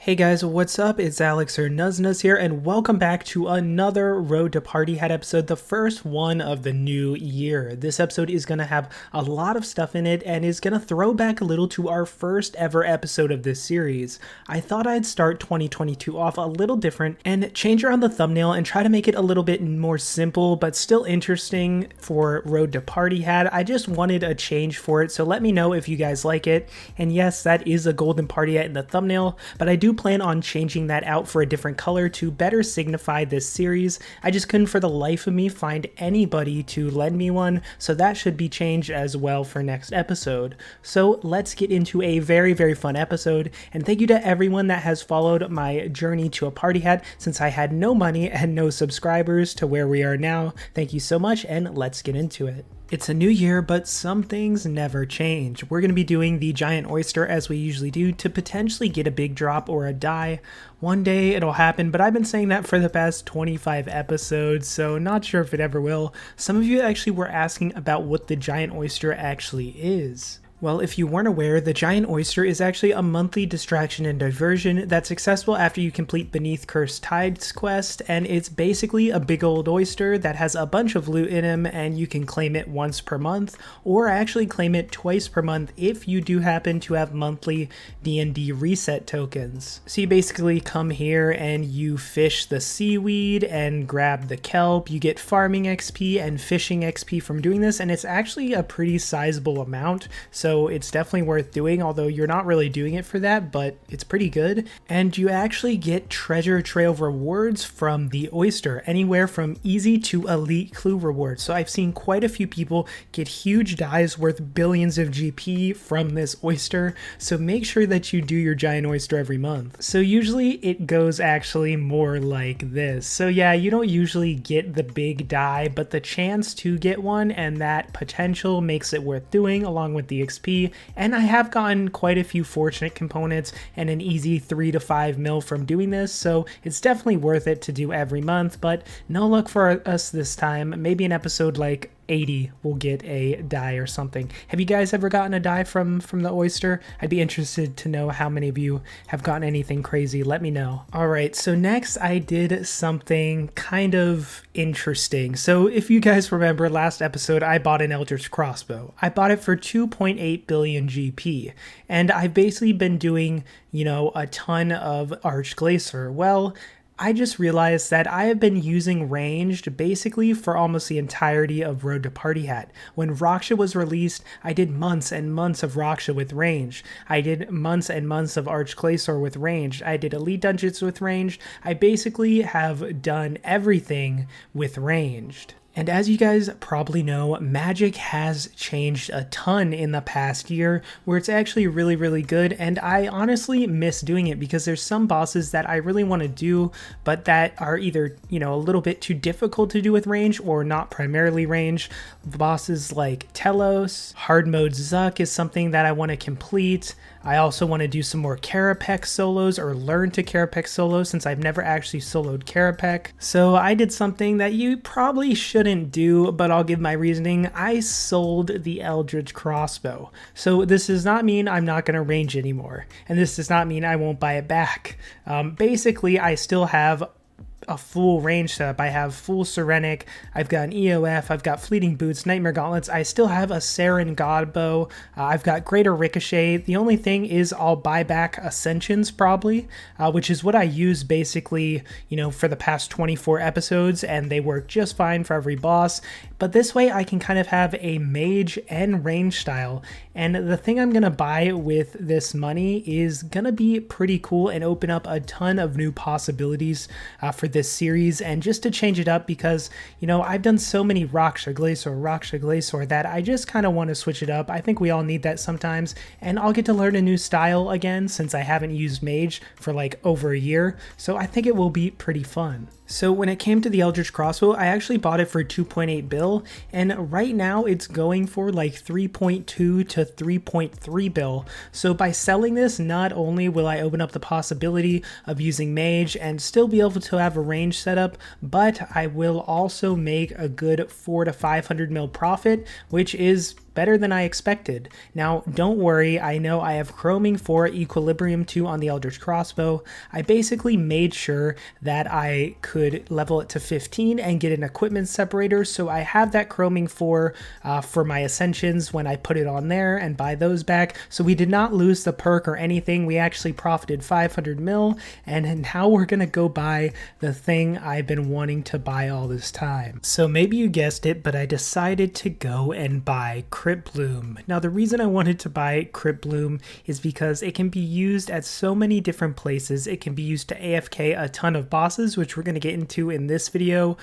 Hey guys, what's up? It's Alex or Nuzz here, and welcome back to another Road to Partyhat episode, the first one of the new year. This episode is going to have a lot of stuff in it and is going to throw back a little to our first ever episode of this series. I thought I'd start 2022 off a little different and change around the thumbnail and try to make it a little bit more simple but still interesting for Road to Partyhat. I just wanted a change for it, so let me know if you guys like it. And yes, that is a golden Partyhat in the thumbnail, but I do plan on changing that out for a different color to better signify this series. I just couldn't for the life of me find anybody to lend me one, so that should be changed as well for next episode. So let's get into a very fun episode, and thank you to everyone that has followed my journey to a party hat since I had no money and no subscribers to where we are now. Thank you so much, and let's get into it. It's a new year, but some things never change. We're going to be doing the giant oyster as we usually do to potentially get a big drop or a die. One day it'll happen, but I've been saying that for the past 25 episodes, so not sure if it ever will. Some of you actually were asking about what the giant oyster actually is. Well, if you weren't aware, the Giant Oyster is actually a monthly distraction and diversion that's accessible after you complete Beneath Cursed Tides quest, and it's basically a big old oyster that has a bunch of loot in him, and you can claim it once per month, or actually claim it twice per month if you do happen to have monthly D&D reset tokens. So you basically come here and you fish the seaweed and grab the kelp. You get farming XP and fishing XP from doing this, and it's actually a pretty sizable amount, so it's definitely worth doing, although you're not really doing it for that, but it's pretty good. And you actually get treasure trail rewards from the oyster, anywhere from easy to elite clue rewards. So I've seen quite a few people get huge dies worth billions of GP from this oyster, so make sure that you do your giant oyster every month. So usually it goes actually more like this. So yeah, you don't usually get the big die, but the chance to get one and that potential makes it worth doing, along with the XP. And I have gotten quite a few fortunate components and an easy 3 to 5 mil from doing this, so it's definitely worth it to do every month, but no luck for us this time. Maybe an episode like 80 will get a die or something. Have you guys ever gotten a die from the oyster? I'd be interested to know how many of you have gotten anything crazy. Let me know. Alright, so next I did something kind of interesting. So if you guys remember last episode, I bought an Eldritch crossbow. I bought it for 2.8 billion GP, and I've basically been doing, a ton of Arch-Glacier. Well, I just realized that I have been using ranged basically for almost the entirety of Road to Partyhat. When Raksha was released, I did months and months of Raksha with ranged. I did months and months of Arch-Glacier with ranged. I did Elite Dungeons with ranged. I basically have done everything with ranged. And as you guys probably know, Magic has changed a ton in the past year, where it's actually really good, and I honestly miss doing it because there's some bosses that I really want to do, but that are either, a little bit too difficult to do with range or not primarily range. Bosses like Telos, Hard Mode Zuck is something that I want to complete. I also want to do some more Carapax solos or learn to Carapax solos since I've never actually soloed Carapax. So I did something that you probably shouldn't do, but I'll give my reasoning. I sold the Eldritch crossbow. So this does not mean I'm not going to range anymore, and this does not mean I won't buy it back. Basically, I still have a full range setup. I have full Serenic, I've got an EOF, I've got Fleeting Boots, Nightmare Gauntlets, I still have a Saren Godbow, I've got Greater Ricochet. The only thing is I'll buy back Ascensions probably, which is what I use basically, for the past 24 episodes, and they work just fine for every boss. But this way I can kind of have a mage and range style, and the thing I'm gonna buy with this money is gonna be pretty cool and open up a ton of new possibilities for this series, and just to change it up because, I've done so many Raksha Glacier that I just kind of want to switch it up. I think we all need that sometimes, and I'll get to learn a new style again since I haven't used Mage for like over a year, so I think it will be pretty fun. So when it came to the Eldritch crossbow, I actually bought it for 2.8 bill, and right now it's going for like 3.2 to 3.3 bill. So by selling this, not only will I open up the possibility of using Mage and still be able to have a range setup, but I will also make a good 400 to 500 mil profit, which is better than I expected. Now, don't worry, I know I have chroming for Equilibrium 2 on the Eldritch Crossbow. I basically made sure that I could level it to 15 and get an equipment separator, so I have that chroming for my Ascensions when I put it on there and buy those back. So we did not lose the perk or anything. We actually profited 500 mil, and now we're gonna go buy the thing I've been wanting to buy all this time. So maybe you guessed it, but I decided to go and buy Crypt Bloom. Now the reason I wanted to buy Crypt Bloom is because it can be used at so many different places. It can be used to AFK a ton of bosses, which we're going to get into in this video,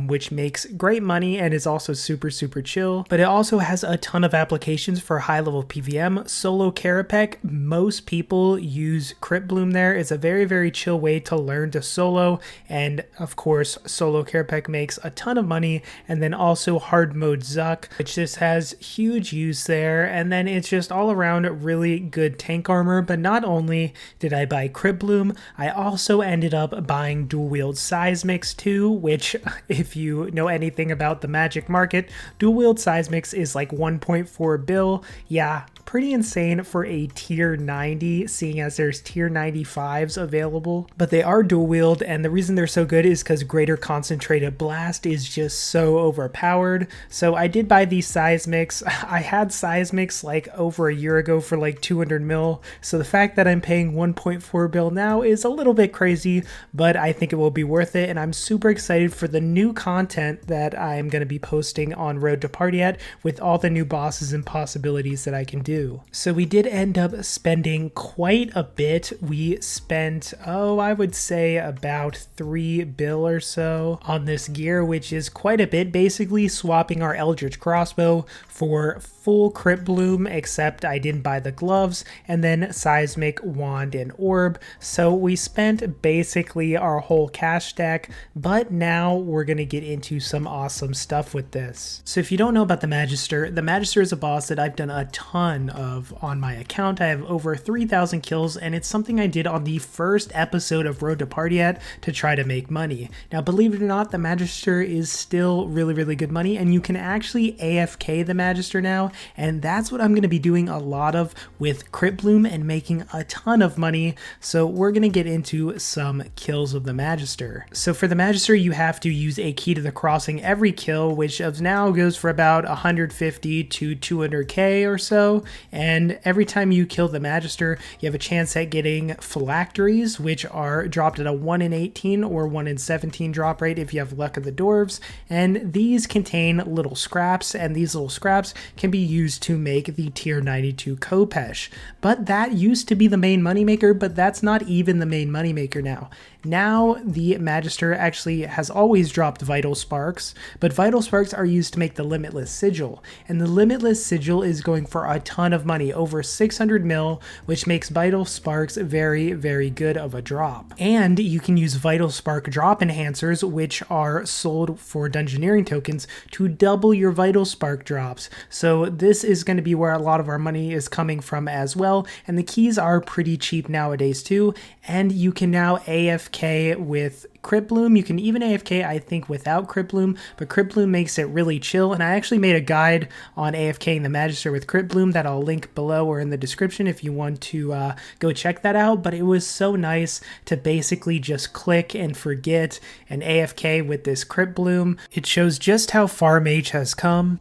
which makes great money and is also super chill. But it also has a ton of applications for high level PVM. Solo Carapac, most people use Crypt Bloom there. It's a very chill way to learn to solo, and of course Solo Carapac makes a ton of money. And then also hard mode Zuck, which just has huge use there, and then it's just all around really good tank armor. But not only did I buy Crypt Bloom, I also ended up buying dual wield seismics too, which if you know anything about the magic market, dual wield seismics is like 1.4 bill. Yeah, pretty insane for a tier 90, seeing as there's tier 95s available. But they are dual wield, and the reason they're so good is because greater concentrated blast is just so overpowered. So I did buy these seismics. I had seismics like over a year ago for like 200 mil, so the fact that I'm paying 1.4 bill now is a little bit crazy, but I think it will be worth it, and I'm super excited for the new content that I'm going to be posting on Road to Partyhat with all the new bosses and possibilities that I can do. So we did end up spending quite a bit. We spent, I would say about 3 bill or so on this gear, which is quite a bit, basically swapping our Eldritch Crossbow for full Crypt Bloom, except I didn't buy the gloves, and then Seismic, Wand, and Orb. So we spent basically our whole cash stack, but now we're going to get into some awesome stuff with this. So if you don't know about the Magister is a boss that I've done a ton of on my account. I have over 3,000 kills, and it's something I did on the first episode of Road to Partyhat to try to make money. Now, believe it or not, the Magister is still really good money, and you can actually AFK the Magister now, and that's what I'm going to be doing a lot of with Crypt Bloom and making a ton of money. So we're going to get into some kills of the Magister. So for the Magister, you have to use a key to the crossing every kill, which of now goes for about 150 to 200k or so, and every time you kill the Magister, you have a chance at getting phylacteries, which are dropped at a 1 in 18 or 1 in 17 drop rate if you have luck of the dwarves, and these contain little scraps, and these little scraps can be used to make the tier 92 Kopesh. But that used to be the main moneymaker, but that's not even the main moneymaker now. Now the Magister actually has always dropped Vital Sparks, but Vital Sparks are used to make the Limitless Sigil, and the Limitless Sigil is going for a ton of money, over 600 mil, which makes Vital Sparks very good of a drop. And you can use Vital Spark drop enhancers, which are sold for Dungeoneering tokens, to double your Vital Spark drops. So this is going to be where a lot of our money is coming from as well, and the keys are pretty cheap nowadays too, and you can now AFK with Crypt Bloom. You can even AFK, I think, without Crypt Bloom, but Crypt Bloom makes it really chill, and I actually made a guide on AFKing the Magister with Crypt Bloom that I'll link below or in the description if you want to go check that out. But it was so nice to basically just click and forget and AFK with this Crypt Bloom. It shows just how far Mage has come,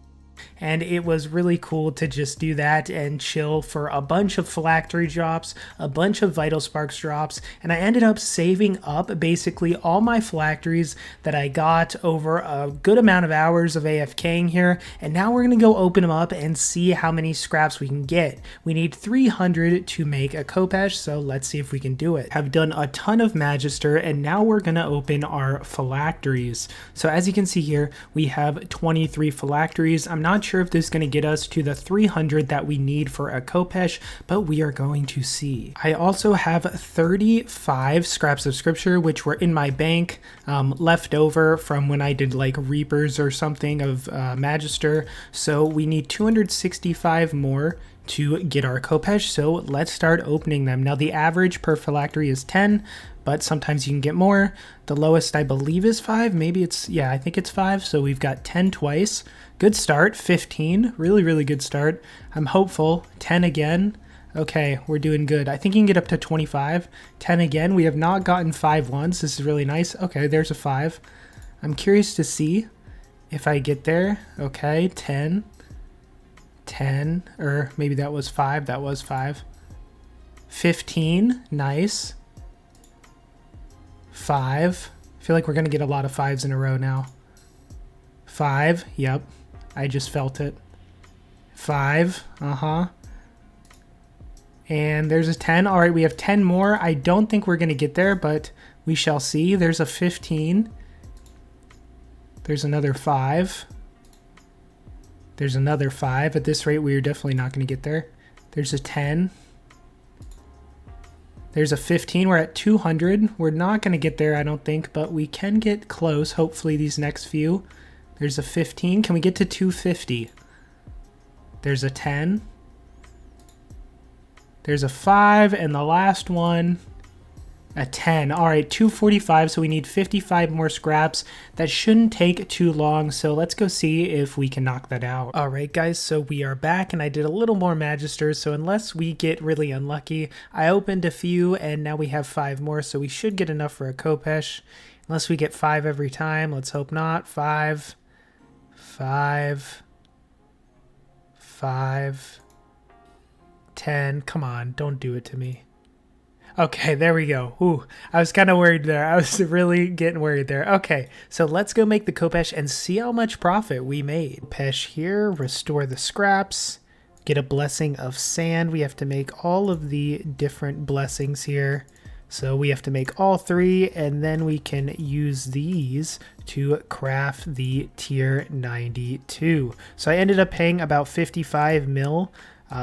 and it was really cool to just do that and chill for a bunch of phylactery drops, a bunch of Vital Sparks drops, and I ended up saving up basically all my phylacteries that I got over a good amount of hours of AFKing here, and now we're going to go open them up and see how many scraps we can get. We need 300 to make a Kopesh, so let's see if we can do it. I've done a ton of Magister, and now we're going to open our phylacteries. So as you can see here, we have 23 phylacteries. I'm not sure if this is going to get us to the 300 that we need for a Kopesh, but we are going to see. I also have 35 scraps of scripture, which were in my bank, left over from when I did like Reapers or something of Magister. So we need 265 more to get our Khopesh, so let's start opening them. Now the average per phylactery is 10, but sometimes you can get more. The lowest I believe is 5, maybe it's, yeah, I think it's 5, so we've got 10 twice. Good start. 15, really good start. I'm hopeful. 10 again. Okay, we're doing good. I think you can get up to 25. 10 again. We have not gotten 5 once. This is really nice. Okay, there's a 5. I'm curious to see if I get there. Okay, 10. 10, or maybe that was 5. That was 5. 15, nice. 5. I feel like we're going to get a lot of 5s in a row now. 5, yep. I just felt it. 5, And there's a 10. All right, we have 10 more. I don't think we're going to get there, but we shall see. There's a 15. There's another 5. There's another 5. At this rate, we are definitely not going to get there. There's a 10. There's a 15. We're at 200. We're not going to get there, I don't think, but we can get close, hopefully, these next few. There's a 15. Can we get to 250? There's a 10. There's a 5, and the last one, a 10. All right, 245, so we need 55 more scraps. That shouldn't take too long, so let's go see if we can knock that out. All right, guys, so we are back, and I did a little more Magisters, so unless we get really unlucky, I opened a few, and now we have 5 more, so we should get enough for a Khopesh. Unless we get 5 every time, let's hope not. 5, 5, 5, 10. Come on, don't do it to me. Okay, there we go. Ooh, I was kind of worried there. I was really getting worried there. Okay, so let's go make the Khopesh and see how much profit we made. Khopesh here, restore the scraps, get a blessing of sand. We have to make all of the different blessings here. So we have to make all 3, and then we can use these to craft the tier 92. So I ended up paying about 55 mil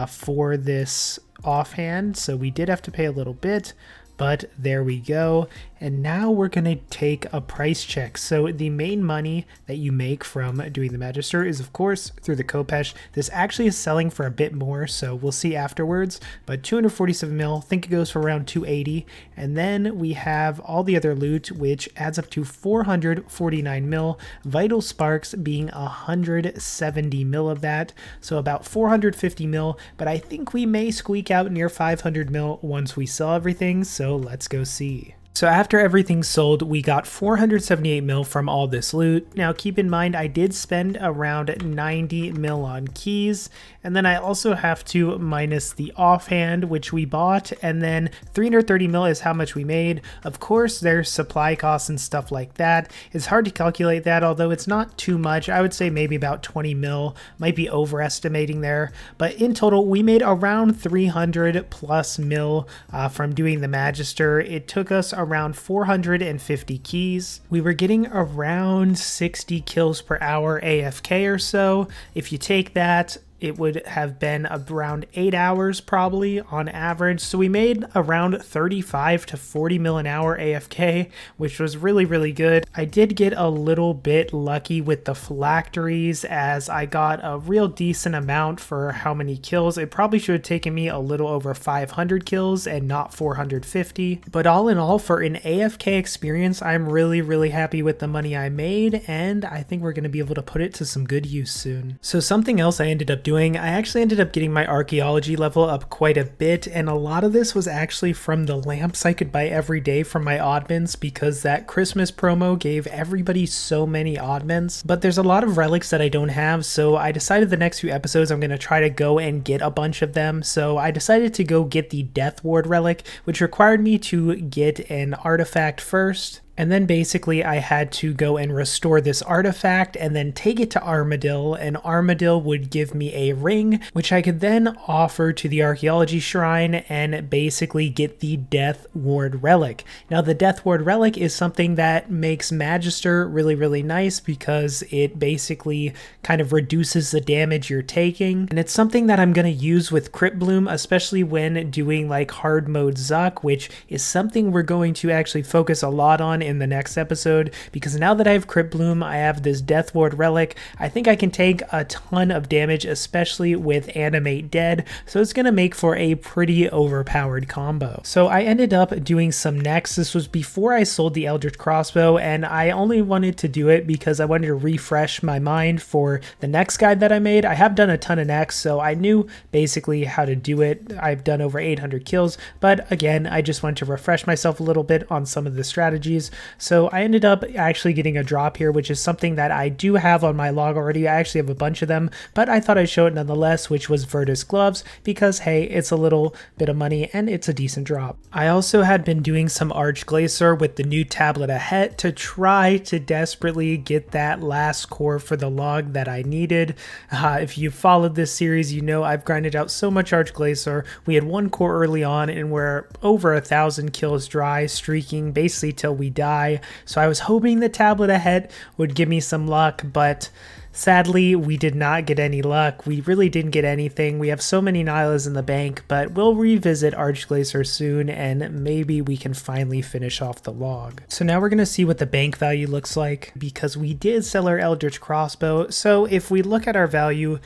for this offhand, so we did have to pay a little bit, but there we go. And now we're going to take a price check. So the main money that you make from doing the Magister is, of course, through the Khopesh. This actually is selling for a bit more, so we'll see afterwards. But 247 mil, I think it goes for around 280. And then we have all the other loot, which adds up to 449 mil. Vital Sparks being 170 mil of that, so about 450 mil. But I think we may squeak out near 500 mil once we sell everything, so let's go see. So after everything's sold, we got 478 mil from all this loot. Now keep in mind, I did spend around 90 mil on keys, and then I also have to minus the offhand, which we bought, and then 330 mil is how much we made. Of course, there's supply costs and stuff like that. It's hard to calculate that, although it's not too much. I would say maybe about 20 mil, might be overestimating there. But in total, we made around 300 plus mil from doing the Magister. It took us around 450 keys. We were getting around 60 kills per hour AFK or so. If you take that, it would have been around 8 hours probably on average. So we made around 35 to 40 mil an hour AFK, which was really good. I did get a little bit lucky with the phylacteries, as I got a real decent amount for how many kills. It probably should have taken me a little over 500 kills and not 450. But all in all, for an AFK experience, I'm really happy with the money I made, and I think we're going to be able to put it to some good use soon. So something else I ended up doing, I actually ended up getting my archaeology level up quite a bit, and a lot of this was actually from the lamps I could buy every day from my oddments, because that Christmas promo gave everybody so many oddments. But there's a lot of relics that I don't have, so I decided the next few episodes I'm going to try to go and get a bunch of them. So I decided to go get the Death Ward relic, which required me to get an artifact first. And then basically I had to go and restore this artifact and then take it to Armadil, and Armadil would give me a ring, which I could then offer to the Archaeology Shrine and basically get the Death Ward relic. Now the Death Ward relic is something that makes Magister really nice, because it basically kind of reduces the damage you're taking. And it's something that I'm going to use with Crypt Bloom, especially when doing like hard mode Zuck, which is something we're going to actually focus a lot on in the next episode, because now that I have Crypt Bloom, I have this Death Ward relic. I think I can take a ton of damage, especially with Animate Dead, so it's gonna make for a pretty overpowered combo. So I ended up doing some necks. This was before I sold the Eldritch Crossbow, and I only wanted to do it because I wanted to refresh my mind for the next guide that I made. I have done a ton of necks, so I knew basically how to do it. I've done over 800 kills, but again, I just wanted to refresh myself a little bit on some of the strategies. So I ended up actually getting a drop here, which is something that I do have on my log already. I actually have a bunch of them, but I thought I'd show it nonetheless, which was Virtus Gloves, because hey, it's a little bit of money and it's a decent drop. I also had been doing some Archglacier with the new Tablet of Het to try to desperately get that last core for the log that I needed. If you followed this series, you know I've grinded out so much Archglacier. We had one core early on and we're over 1,000 kills dry, streaking basically till we die. So I was hoping the Tablet of Het would give me some luck, but sadly, we did not get any luck. We really didn't get anything. We have so many Nylas in the bank, but we'll revisit Archglacier soon and maybe we can finally finish off the log. So now we're going to see what the bank value looks like, because we did sell our Eldritch Crossbow. So if we look at our value,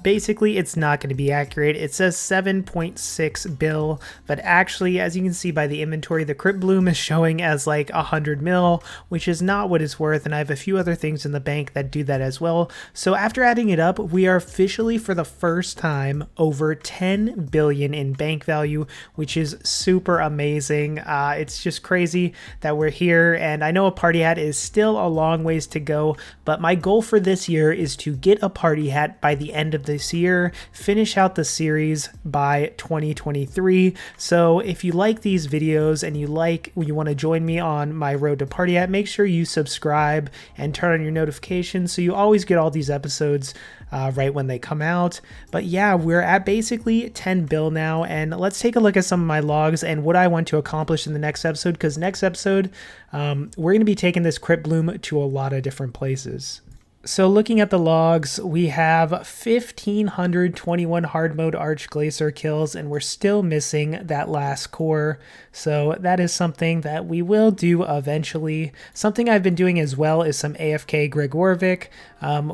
basically it's not going to be accurate. It says 7.6 bill, but actually, as you can see by the inventory, the Crypt Bloom is showing as like 100 mil, which is not what it's worth, and I have a few other things in the bank that do that as well. So after adding it up, we are officially for the first time over 10 billion in bank value, which is super amazing. It's just crazy that we're here, and I know a party hat is still a long ways to go, but my goal for this year is to get a party hat by the end of this year, finish out the series by 2023. So if you like these videos and you want to join me on my road to party hat, make sure you subscribe and turn on your notifications so you always get all these episodes right when they come out. But yeah, we're at basically 10 bill now, and let's take a look at some of my logs and what I want to accomplish in the next episode, because next episode we're going to be taking this Crypt Bloom to a lot of different places. So looking at the logs, we have 1,521 hard mode Archglacier kills, and we're still missing that last core. So that is something that we will do eventually. Something I've been doing as well is some AFK Gregorovic.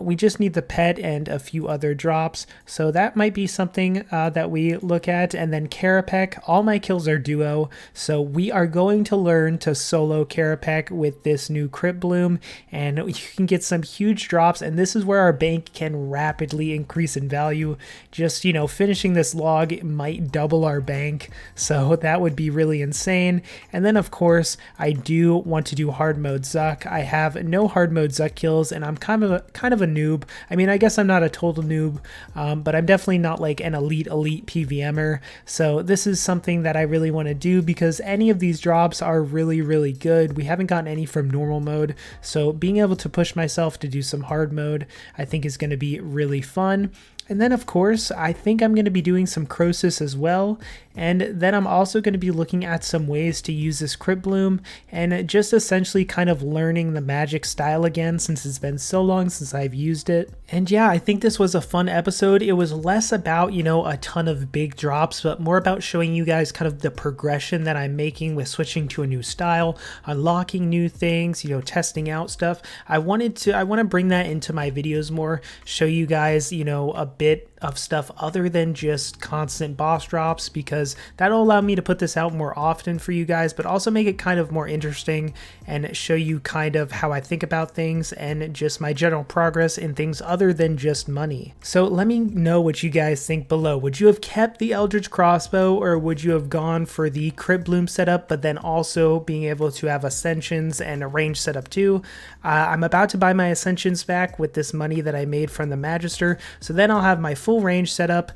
We just need the pet and a few other drops. So that might be something that we look at. And then Karapek, all my kills are duo. So we are going to learn to solo Karapek with this new Crypt Bloom, and you can get some huge drops, and this is where our bank can rapidly increase in value. Just, you know, finishing this log might double our bank, so that would be really insane. And then of course I do want to do hard mode Zuck. I have no hard mode Zuck kills, and I'm kind of a noob. I mean, I guess I'm not a total noob, but I'm definitely not like an elite PVMer. So this is something that I really want to do, because any of these drops are really good. We haven't gotten any from normal mode, so being able to push myself to do some hard mode I think is going to be really fun. And then of course, I think I'm going to be doing some Croesus as well. And then I'm also going to be looking at some ways to use this Crypt Bloom and just essentially kind of learning the magic style again, since it's been so long since I've used it. And yeah, I think this was a fun episode. It was less about, you know, a ton of big drops, but more about showing you guys kind of the progression that I'm making with switching to a new style, unlocking new things, you know, testing out stuff. I want to bring that into my videos more, show you guys, you know, a bit of stuff other than just constant boss drops, because that'll allow me to put this out more often for you guys, but also make it kind of more interesting and show you kind of how I think about things and just my general progress in things other than just money. So let me know what you guys think below. Would you have kept the Eldritch Crossbow, or would you have gone for the Crypt Bloom setup, but then also being able to have Ascensions and a range setup too? I'm about to buy my Ascensions back with this money that I made from the Magister, so then I'll have my full range setup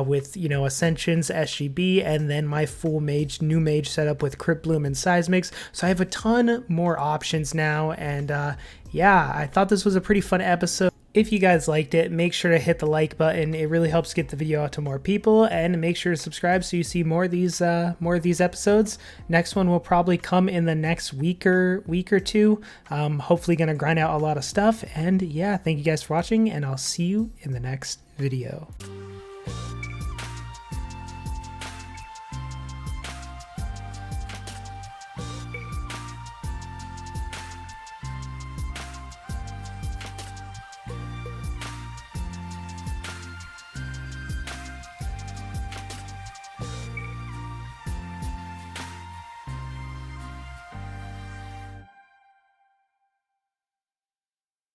with, you know, Ascensions, SGB, and then my full new mage setup with Crypt Bloom and Seismics. So I have a ton more options now, and yeah, I thought this was a pretty fun episode. If you guys liked it, make sure to hit the like button. It really helps get the video out to more people, and make sure to subscribe so you see more of these episodes. Next one will probably come in the next week or two. Hopefully gonna grind out a lot of stuff. And yeah, thank you guys for watching, and I'll see you in the next video.